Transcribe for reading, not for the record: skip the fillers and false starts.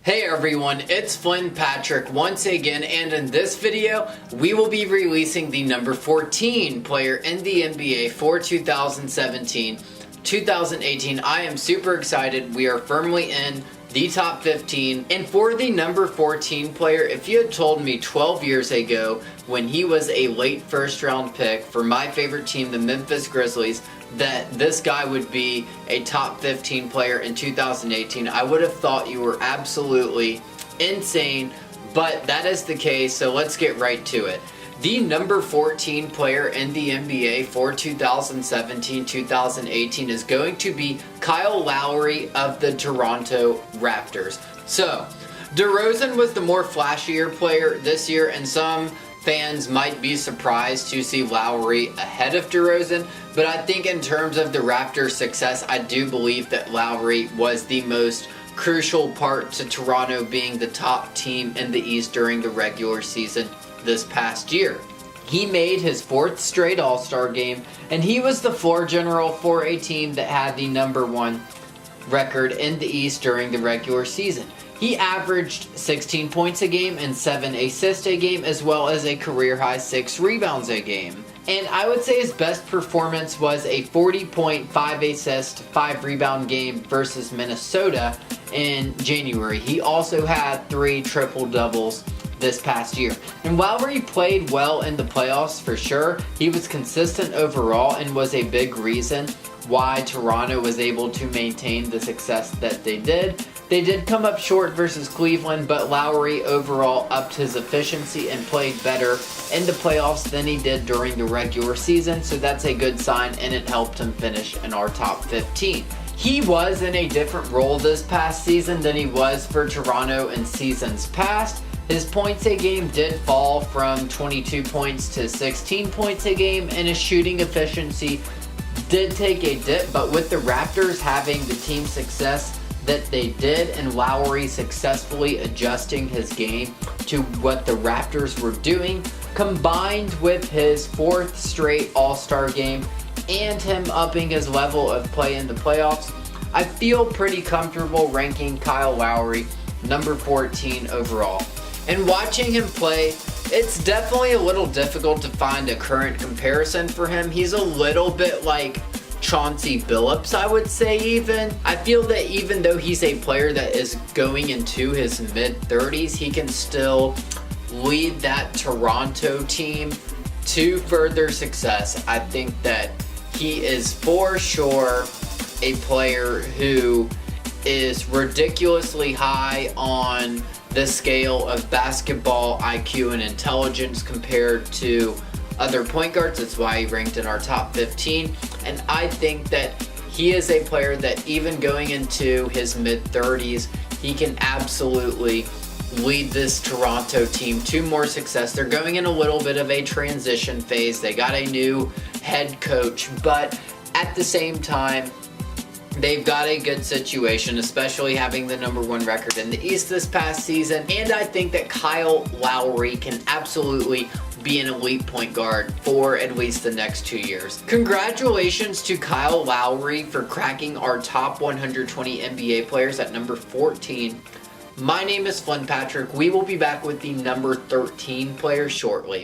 Hey everyone, it's Flynn Patrick once again, and in this video, we will be releasing the number 14 player in the NBA for 2017-2018. I am super excited. We are firmly in the top 15. And for the number 14 player, if you had told me 12 years ago when he was a late first round pick for my favorite team, the Memphis Grizzlies, that this guy would be a top 15 player in 2018, I would have thought you were absolutely insane, but that is the case, so let's get right to it. The number 14 player in the NBA for 2017-2018 is going to be Kyle Lowry of the Toronto Raptors. So, DeRozan was the more flashier player this year, and some fans might be surprised to see Lowry ahead of DeRozan, but I think in terms of the Raptors' success, I do believe that Lowry was the most crucial part to Toronto being the top team in the East during the regular season this past year. He made his fourth straight All-Star game, and he was the floor general for a team that had the number one record in the East during the regular season. He averaged 16 points a game and 7 assists a game, as well as a career-high 6 rebounds a game. And I would say his best performance was a 40-point, 5-assist, 5-rebound game versus Minnesota in January. He also had 3 triple-doubles this past year. And Lowry played well in the playoffs for sure. He was consistent overall and was a big reason why Toronto was able to maintain the success that they did. They did come up short versus Cleveland, but Lowry overall upped his efficiency and played better in the playoffs than he did during the regular season, so that's a good sign, and it helped him finish in our top 15. He was in a different role this past season than he was for Toronto in seasons past. His points a game did fall from 22 points to 16 points a game, and his shooting efficiency did take a dip, but with the Raptors having the team success that they did and Lowry successfully adjusting his game to what the Raptors were doing, combined with his fourth straight All-Star game and him upping his level of play in the playoffs, I feel pretty comfortable ranking Kyle Lowry number 14 overall. And watching him play, it's definitely a little difficult to find a current comparison for him. He's a little bit like Chauncey Billups, I would say even. I feel that even though he's a player that is going into his mid-30s, he can still lead that Toronto team to further success. I think that he is for sure a player who is ridiculously high on the scale of basketball IQ and intelligence compared to other point guards. That's why he ranked in our top 15. And I think that he is a player that even going into his mid-30s, he can absolutely lead this Toronto team to more success. They're going in a little bit of a transition phase. They got a new head coach, but at the same time, they've got a good situation, especially having the number one record in the East this past season. And I think that Kyle Lowry can absolutely be an elite point guard for at least the next 2 years. Congratulations to Kyle Lowry for cracking our top 120 NBA players at number 14. My name is Flynn Patrick. We will be back with the number 13 player shortly.